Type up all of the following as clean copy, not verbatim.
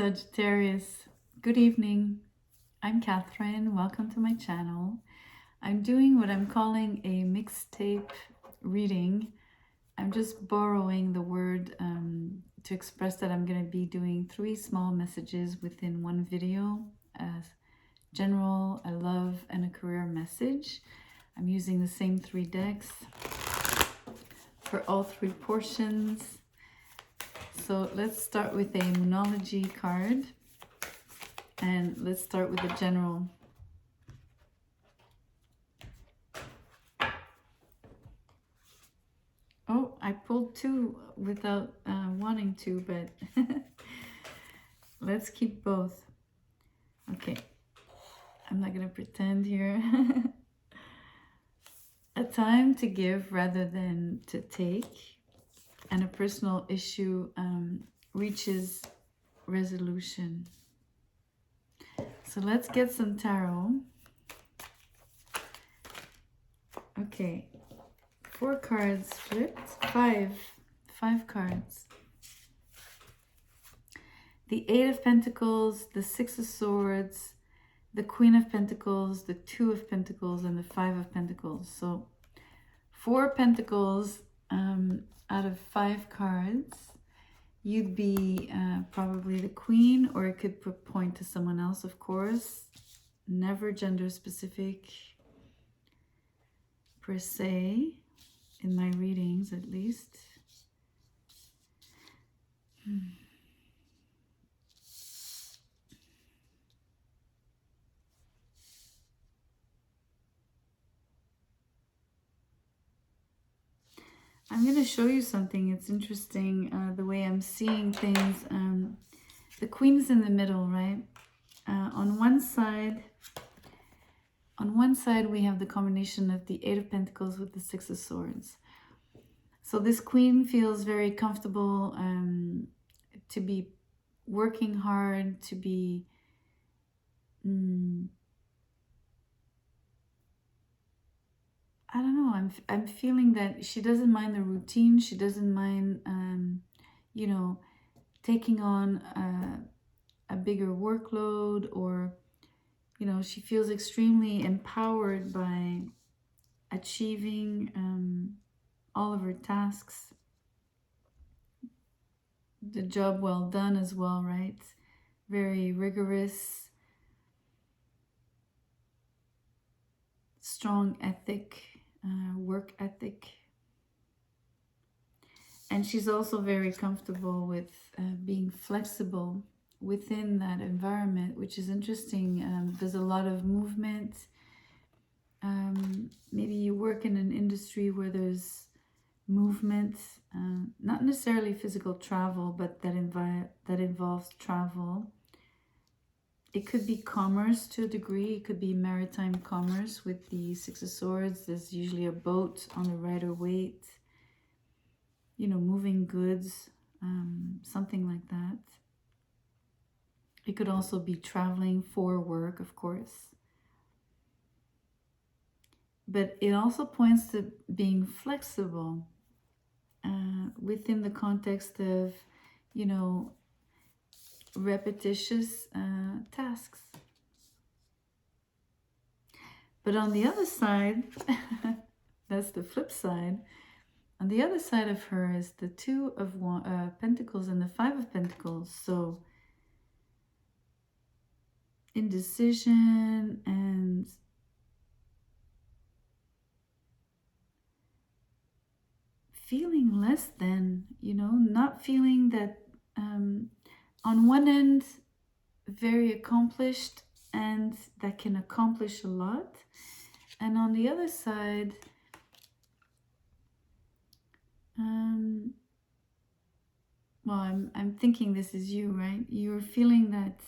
Sagittarius. Good evening. I'm Catherine. Welcome to my channel. I'm doing what I'm calling a mixtape reading. I'm just borrowing the word to express that I'm going to be doing 3 small messages within one video. A general, a love, and a career message. I'm using the same 3 decks for all 3 portions. So let's start with a Moonology card, and let's start with the general. Oh, I pulled 2 without wanting to, but let's keep both. Okay, I'm not gonna pretend here. A time to give rather than to take, and a personal issue reaches resolution. So let's get some tarot. Okay, 4 cards flipped, 5 cards. The 8 of Pentacles, the 6 of Swords, the Queen of Pentacles, the 2 of Pentacles, and the 5 of Pentacles. So 4 Pentacles out of 5 cards. You'd be probably the Queen, or it could point to someone else, of course. Never gender specific per se, in my readings at least. I'm going to show you something. It's interesting the way I'm seeing things. The Queen's in the middle, right? On one side, we have the combination of the 8 of Pentacles with the 6 of Swords. So this Queen feels very comfortable to be working hard, to be I don't know, I'm feeling that she doesn't mind the routine. She doesn't mind, you know, taking on a bigger workload, or, you know, she feels extremely empowered by achieving all of her tasks. The job well done as well, right? Very rigorous, strong ethic. Work ethic, and she's also very comfortable with being flexible within that environment, which is interesting. There's a lot of movement. Maybe you work in an industry where there's movement, not necessarily physical travel, but that involves travel. It could be commerce to a degree. It could be maritime commerce with the 6 of Swords. There's usually a boat on the Rider-Waite, you know, moving goods, something like that. It could also be traveling for work, of course. But it also points to being flexible within the context of, you know, repetitious tasks. But on the other side, that's the flip side. On the other side of her is the 2 of Pentacles and the 5 of Pentacles. So indecision and feeling less than, you know, not feeling that on one end, very accomplished and that can accomplish a lot. And on the other side, well, I'm thinking this is you, right? You're feeling that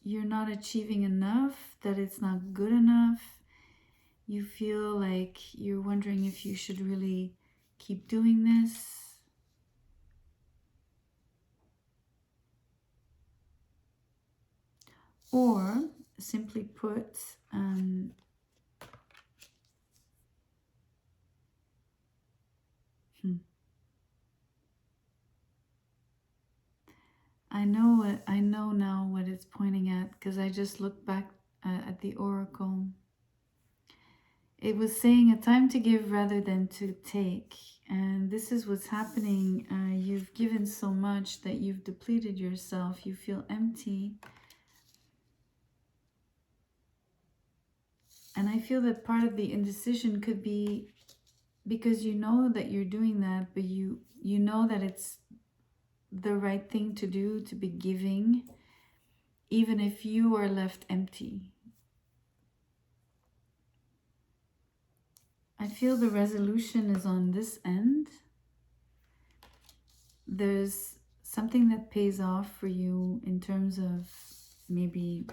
you're not achieving enough, that it's not good enough. You feel like you're wondering if you should really keep doing this. Or, simply put, I know now what it's pointing at, because I just looked back at the oracle. It was saying a time to give rather than to take. And this is what's happening. You've given so much that you've depleted yourself. You feel empty. And I feel that part of the indecision could be because you know that you're doing that, but you know that it's the right thing to do, to be giving, even if you are left empty. I feel the resolution is on this end. There's something that pays off for you in terms of maybe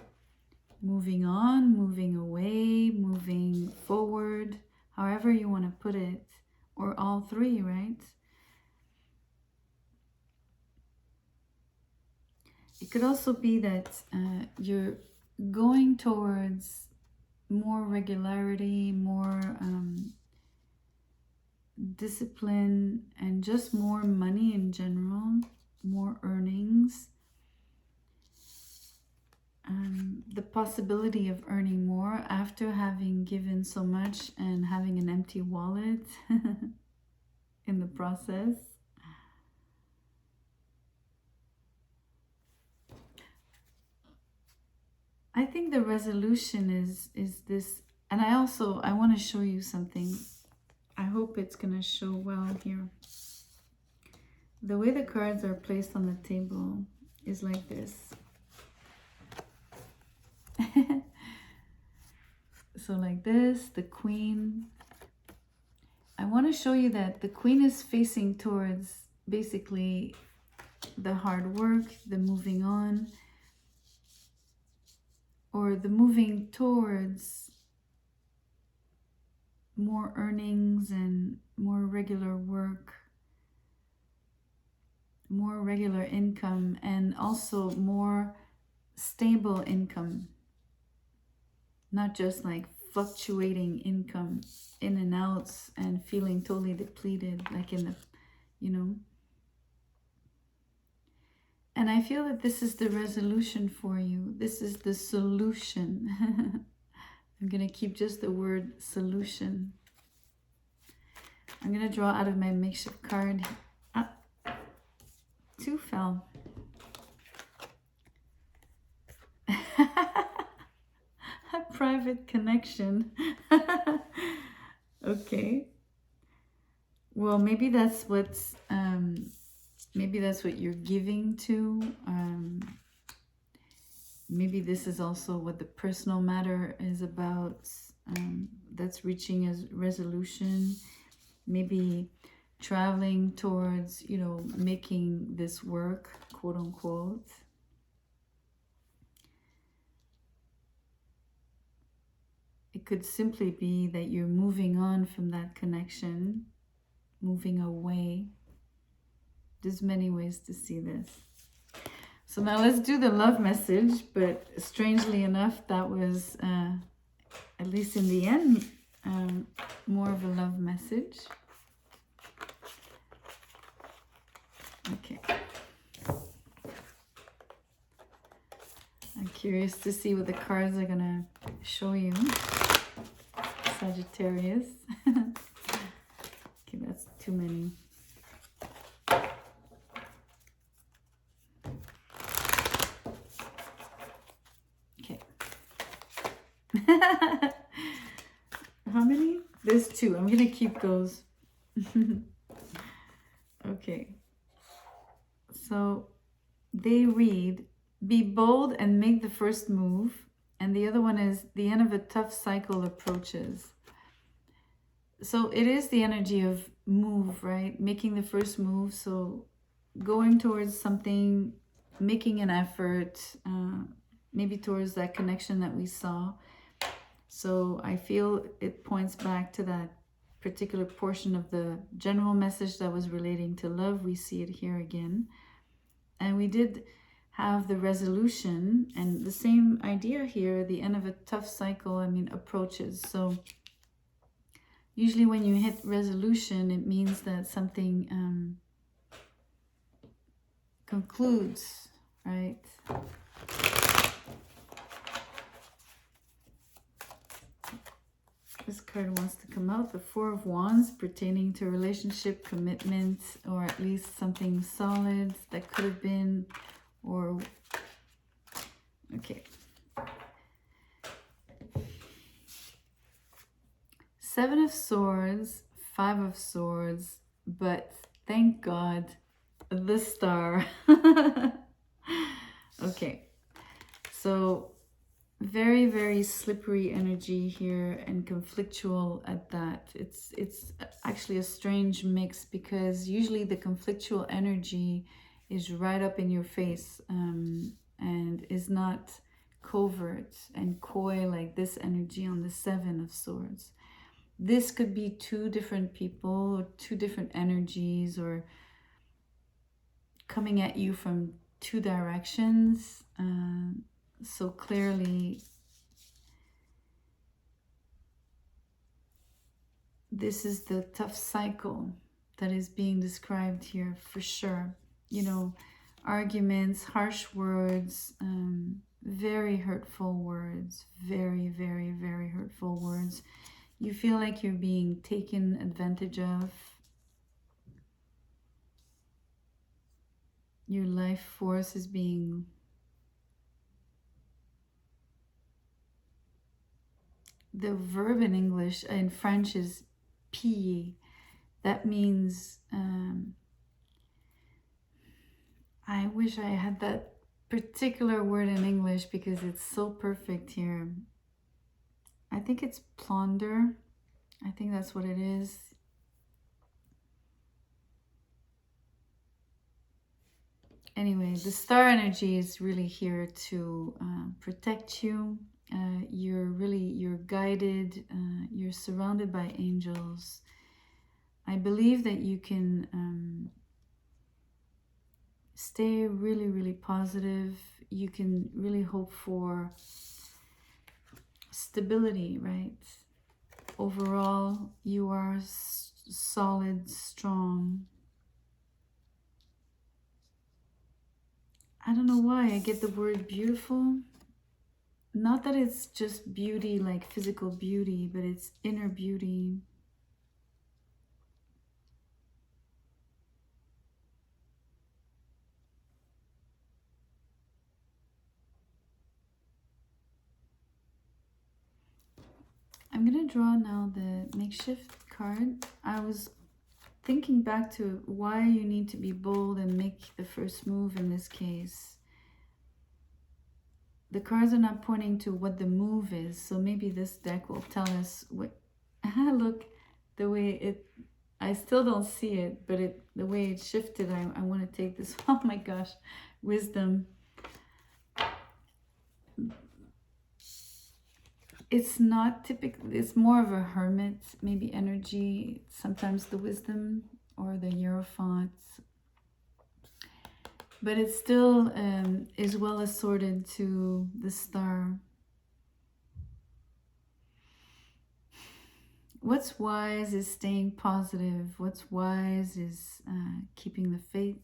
moving on, moving away, moving forward, however you want to put it, or all three, right? It could also be that you're going towards more regularity, more discipline, and just more money in general, more earnings. The possibility of earning more after having given so much and having an empty wallet in the process. I think the resolution is this, and I want to show you something. I hope it's going to show well here. The way the cards are placed on the table is like this. So like this, the Queen. I want to show you that the Queen is facing towards basically the hard work, the moving on, or the moving towards more earnings and more regular work, more regular income, and also more stable income. Not just like fluctuating income in and outs and feeling totally depleted, like in the, you know. And I feel that this is the resolution for you. This is the solution. I'm going to keep just the word solution. I'm going to draw out of my makeshift card. Ah, 2 fell. A private connection. Okay. Well, maybe that's what's what you're giving to. Maybe this is also what the personal matter is about. That's reaching a resolution. Maybe traveling towards, you know, making this work, quote unquote. It could simply be that you're moving on from that connection, moving away. There's many ways to see this. So now let's do the love message, but strangely enough, that was, at least in the end, more of a love message. Okay. I'm curious to see what the cards are going to show you. Sagittarius. Okay, that's too many. Okay. How many? There's 2. I'm going to keep those. Okay. So they read, be bold and make the first move. And the other one is, the end of a tough cycle approaches. So it is the energy of move, right? Making the first move. So going towards something, making an effort, maybe towards that connection that we saw. So I feel it points back to that particular portion of the general message that was relating to love. We see it here again. And we did have the resolution, and the same idea here, the end of a tough cycle, approaches. So usually when you hit resolution, it means that something concludes, right? This card wants to come out, the Four of Wands, pertaining to relationship, commitment, or at least something solid that could have been, or, okay. Seven of Swords, Five of Swords, but thank God, the Star. Okay, so very, very slippery energy here and conflictual at that. It's actually a strange mix, because usually the conflictual energy is right up in your face, and is not covert and coy like this energy on the Seven of Swords. This could be two different people or two different energies, or coming at you from two directions. So clearly, this is the tough cycle that is being described here for sure. You know, arguments, harsh words, very hurtful words, very, very, very hurtful words. You feel like you're being taken advantage of. Your life force is being the verb in English, in French, is piller. That means, I wish I had that particular word in English because it's so perfect here. I think it's plunder. I think that's what it is. Anyway, the star energy is really here to protect you. You're guided. You're surrounded by angels. I believe that you can stay really, really positive. You can really hope for stability, right? Overall, you are solid, strong. I don't know why I get the word beautiful. Not that it's just beauty, like physical beauty, but it's inner beauty. I'm gonna draw now the makeshift card. I was thinking back to why you need to be bold and make the first move in this case. The cards are not pointing to what the move is, so maybe this deck will tell us what. Look, the way it, I still don't see it, but the way it shifted, I want to take this. Oh my gosh, wisdom. It's not typical, it's more of a hermit, maybe energy, sometimes the wisdom or the Hierophant. But it still is well assorted to the star. What's wise is staying positive. What's wise is keeping the faith.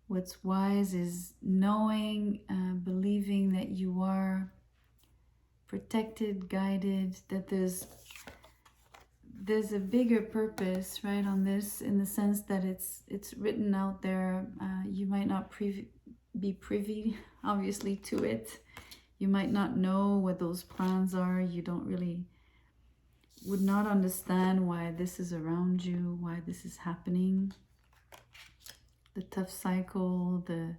What's wise is knowing, believing that you are protected, guided, that there's a bigger purpose, right, on this, in the sense that it's written out there. You might not be privy, obviously, to it. You might not know what those plans are. You would not understand why this is around you, why this is happening. The tough cycle, the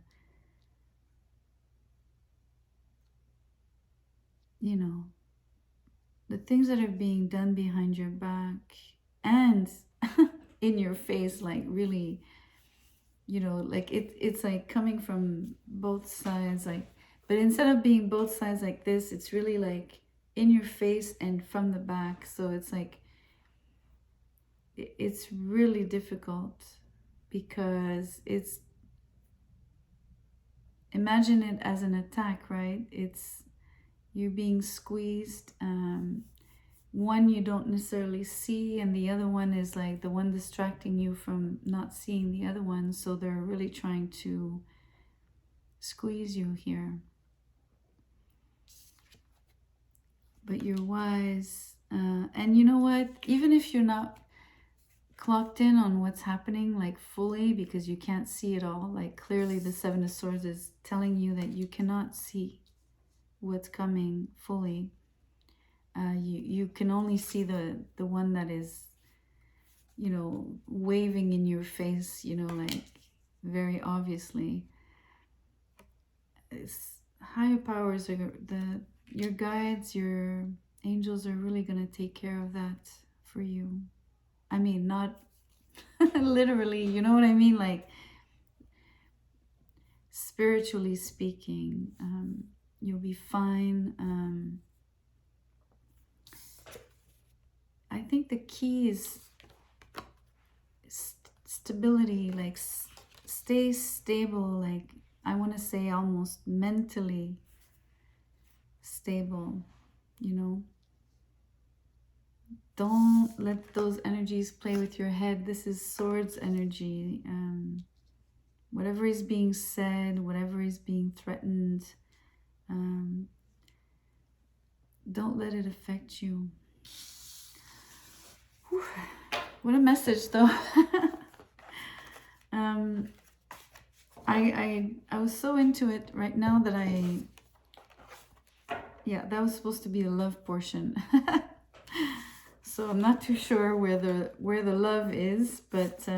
things that are being done behind your back and in your face, like really, like it's like coming from both sides, like, but instead of being both sides like this, it's really like in your face and from the back. So it's like, it's really difficult, because imagine it as an attack, right? It's you being squeezed, one you don't necessarily see, and the other one is like the one distracting you from not seeing the other one. So they're really trying to squeeze you here. But you're wise. And you know what? Even if you're not clocked in on what's happening like fully, because you can't see it all, like clearly the Seven of Swords is telling you that you cannot see what's coming fully. You can only see the one that is, you know, waving in your face, you know, like very obviously. It's higher powers are your guides, your angels are really going to take care of that for you. I mean, not literally, you know what I mean? Like, spiritually speaking, you'll be fine. I think the key is stability, like stay stable, like I want to say almost mentally stable, you know. Don't let those energies play with your head. This is swords energy. Whatever is being said, whatever is being threatened, don't let it affect you. Whew. What a message, though. I was so into it right now that yeah, that was supposed to be the love portion. So I'm not too sure where the love is, but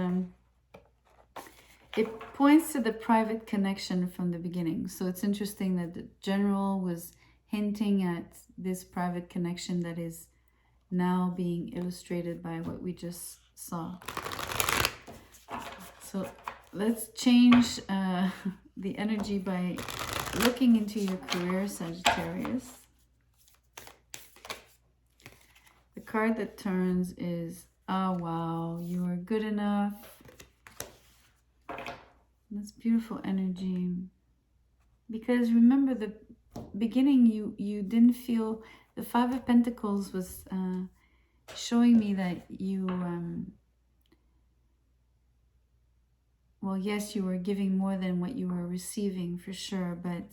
it points to the private connection from the beginning. So it's interesting that the general was hinting at this private connection that is now being illustrated by what we just saw. So let's change the energy by looking into your career, Sagittarius. The card that turns is, oh wow, you are good enough. That's beautiful energy. Because remember, the beginning, you didn't feel, the Five of Pentacles was showing me that you, well, yes, you were giving more than what you were receiving for sure, but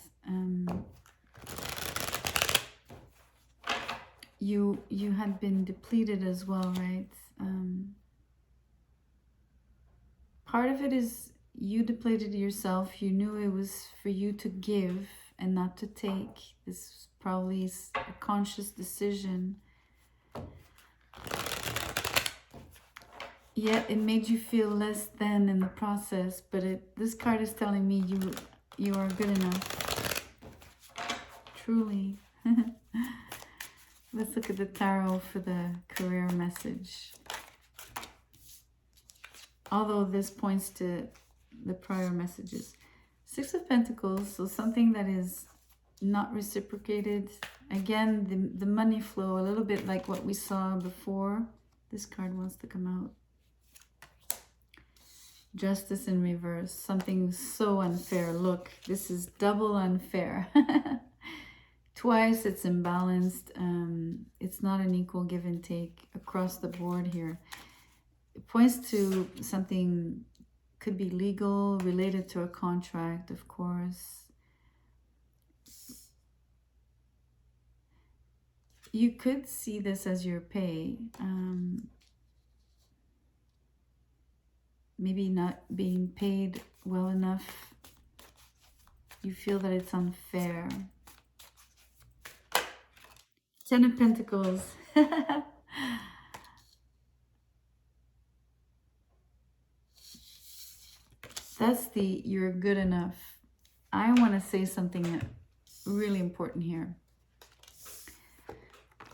you had been depleted as well, right? Part of it is you depleted yourself. You knew it was for you to give and not to take. This probably is a conscious decision. Yet it made you feel less than in the process, but this card is telling me you are good enough. Truly. Let's look at the tarot for the career message. Although this points to the prior messages. Six of Pentacles, so something that is not reciprocated. Again, the money flow, a little bit like what we saw before. This card wants to come out. Justice in reverse, something so unfair. Look, this is double unfair. Twice it's imbalanced. It's not an equal give and take across the board here. It points to something, could be legal, related to a contract, of course. You could see this as your pay. Maybe not being paid well enough. You feel that it's unfair. Ten of Pentacles. That's the you're good enough. I want to say something really important here.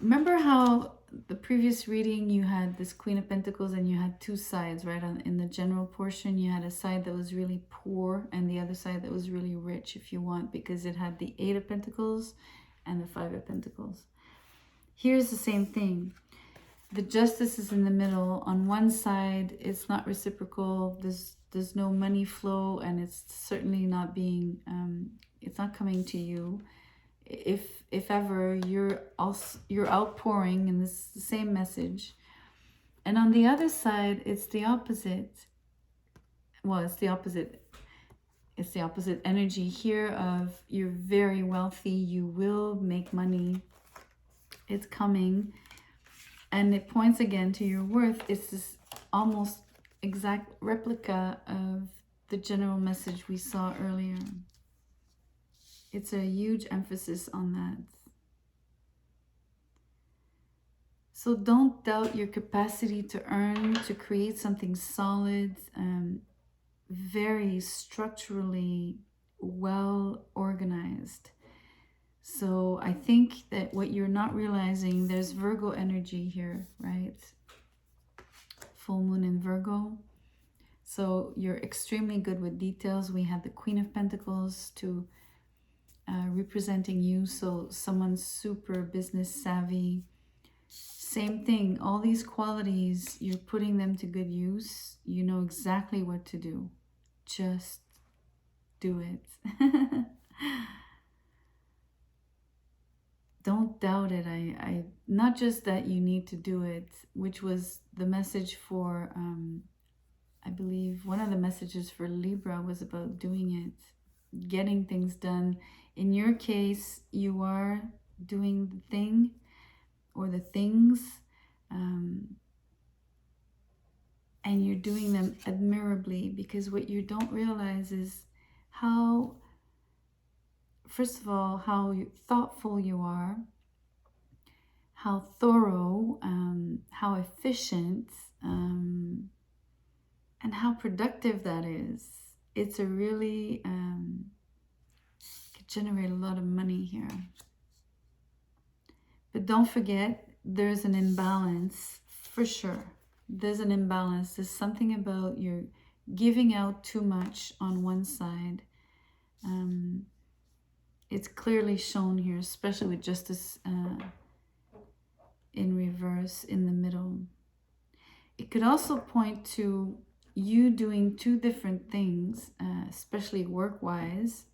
Remember how the previous reading you had this Queen of Pentacles and you had two sides, right? In the general portion, you had a side that was really poor and the other side that was really rich, if you want, because it had the Eight of Pentacles and the Five of Pentacles. Here's the same thing. The Justice is in the middle. On one side, it's not reciprocal. There's no money flow, and it's certainly not being, it's not coming to you. if ever you're also you're outpouring in this same message, and on the other side it's the opposite. Well, it's the opposite. It's the opposite energy here of you're very wealthy, you will make money, it's coming, and it points again to your worth. It's this almost exact replica of the general message we saw earlier. It's a huge emphasis on that. So don't doubt your capacity to earn, to create something solid, very structurally well organized. So I think that what you're not realizing, there's Virgo energy here, right? Full moon in Virgo. So you're extremely good with details. We had the Queen of Pentacles to representing you. So someone's super business savvy. Same thing, all these qualities, you're putting them to good use. You know exactly what to do. Just do it. Don't doubt it. I not just that you need to do it, which was the message for, I believe one of the messages for Libra was about doing it, getting things done. In your case, you are doing the thing or the things, and you're doing them admirably, because what you don't realize is how, first of all, how thoughtful you are, how thorough, how efficient, and how productive that is. It's a really, could generate a lot of money here. But don't forget, there's an imbalance, for sure. There's an imbalance. There's something about you're giving out too much on one side. It's clearly shown here, especially with Justice in reverse in the middle. It could also point to you doing two different things, especially work-wise.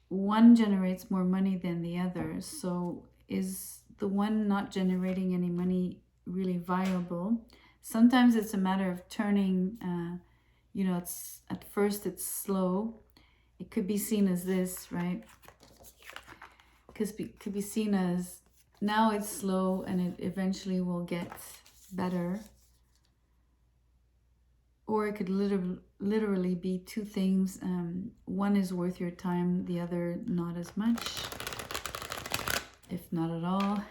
One generates more money than the other. So is the one not generating any money really viable? Sometimes it's a matter of turning, you know, it's at first it's slow. It could be seen as this, right? Could be seen as now it's slow and it eventually will get better. Or it could literally be two things. One is worth your time, the other not as much, if not at all.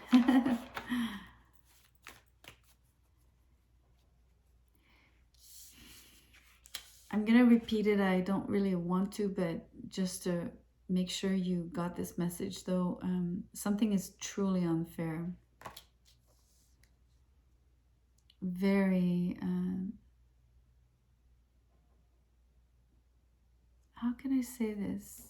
I'm gonna repeat it. I don't really want to, but just to make sure you got this message though. Something is truly unfair. Very, how can I say this?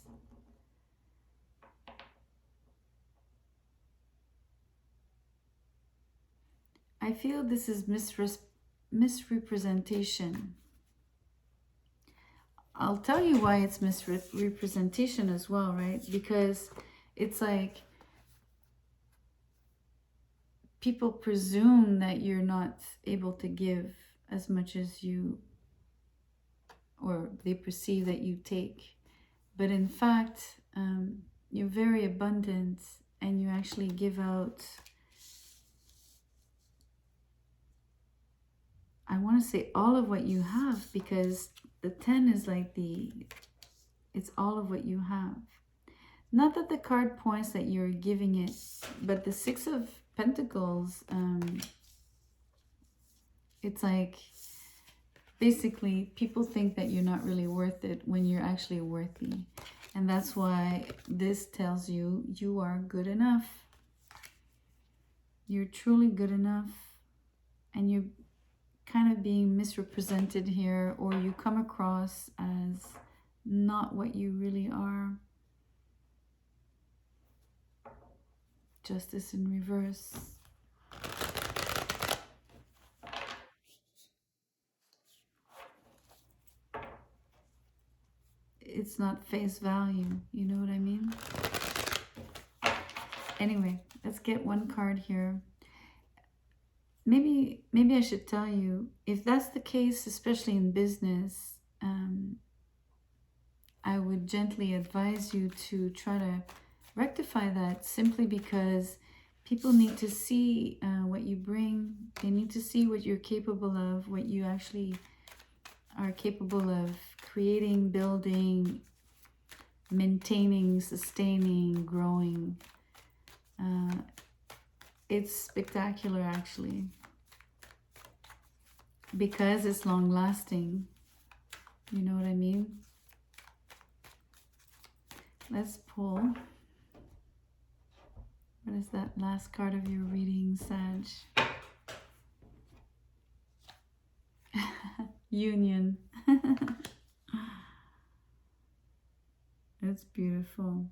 I feel this is misrepresentation. I'll tell you why it's misrepresentation as well, right? Because it's like people presume that you're not able to give as much as you, or they perceive that you take. But in fact, you're very abundant and you actually give out, I want to say all of what you have, because the 10 is like it's all of what you have. Not that the card points that you're giving it, but the 6 of Pentacles, it's like basically people think that you're not really worth it when you're actually worthy. And that's why this tells you you are good enough. You're truly good enough, and you're kind of being misrepresented here, or you come across as not what you really are. Justice in reverse. It's not face value, you know what I mean? Anyway, let's get one card here. Maybe I should tell you, if that's the case, especially in business, I would gently advise you to try to rectify that, simply because people need to see what you bring. They need to see what you're capable of, what you actually are capable of creating, building, maintaining, sustaining, growing. It's spectacular, actually, because it's long lasting. You know what I mean? Let's pull. What is that last card of your reading, Sag? Union. That's beautiful.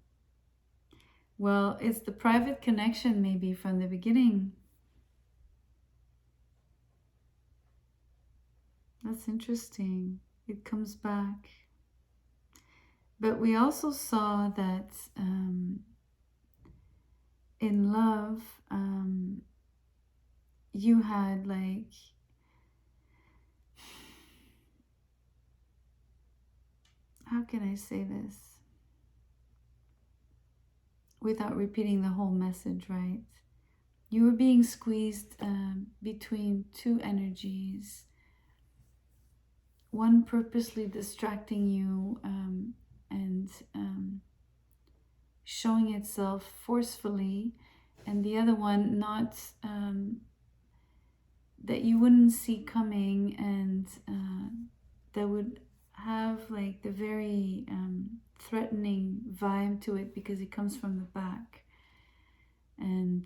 Well, it's the private connection, maybe from the beginning. That's interesting. It comes back. But we also saw that in love, you had like, how can I say this without repeating the whole message, right? You were being squeezed between two energies, one purposely distracting you and showing itself forcefully, and the other one not, that you wouldn't see coming, and that would have like the very threatening vibe to it, because it comes from the back. And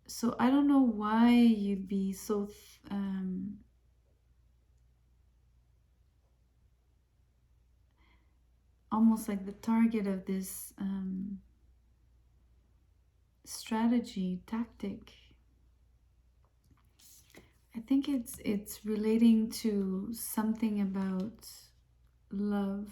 so I don't know why you'd be so almost like the target of this strategy, tactic. I think it's relating to something about love.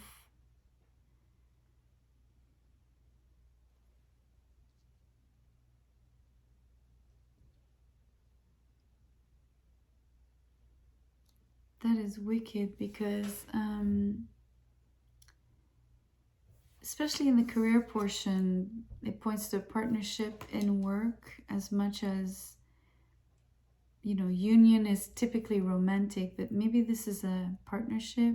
That is wicked, because especially in the career portion, it points to a partnership in work as much as, you know, union is typically romantic, but maybe this is a partnership.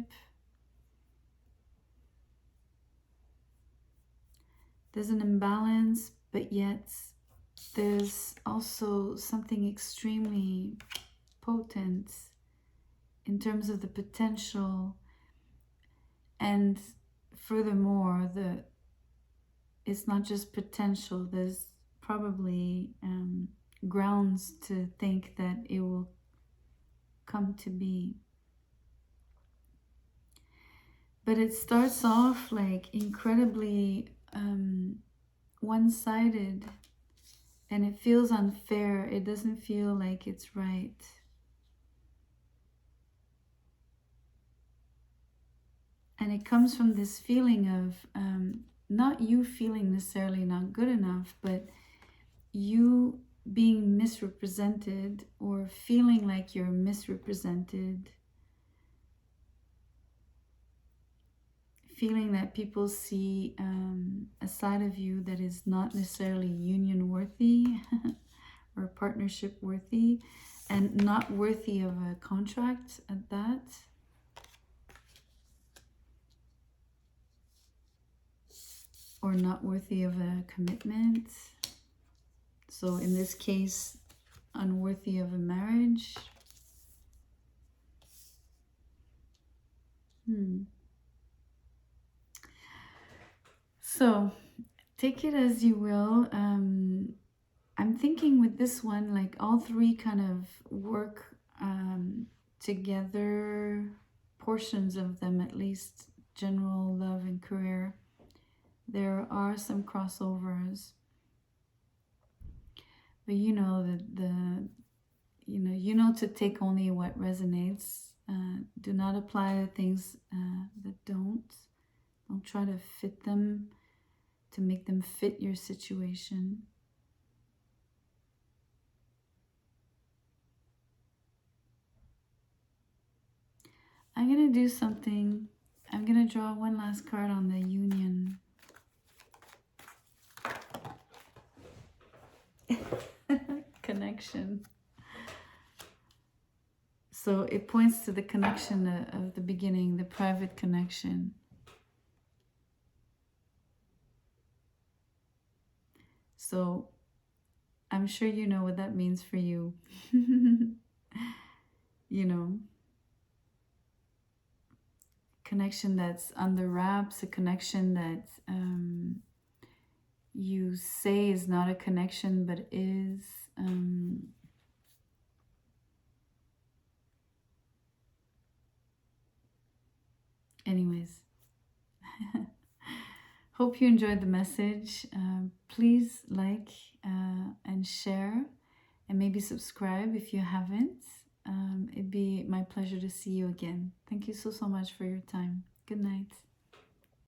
There's an imbalance, but yet there's also something extremely potent in terms of the potential. And furthermore, it's not just potential, there's probably grounds to think that it will come to be. But it starts off like incredibly one-sided, and it feels unfair. It doesn't feel like it's right. And it comes from this feeling of not you feeling necessarily not good enough, but you being misrepresented, or feeling like you're misrepresented, feeling that people see a side of you that is not necessarily union worthy or partnership worthy, and not worthy of a contract at that. Or not worthy of a commitment. So in this case, unworthy of a marriage. So take it as you will. I'm thinking with this one, like all three kind of work together, portions of them at least, general, love, and career. There are some crossovers, but you know to take only what resonates. Do not apply to things that don't Don't try to fit them, to make them fit your situation. I'm going to do something. I'm going to draw one last card on the union. Connection. So it points to the connection of the beginning, the private connection. So I'm sure you know what that means for you. You know, connection that's under wraps, a connection that you say is not a connection but is. Anyways, hope you enjoyed the message. Please like and share, and maybe subscribe if you haven't. It'd be my pleasure to see you again. Thank you so much for your time. Good night.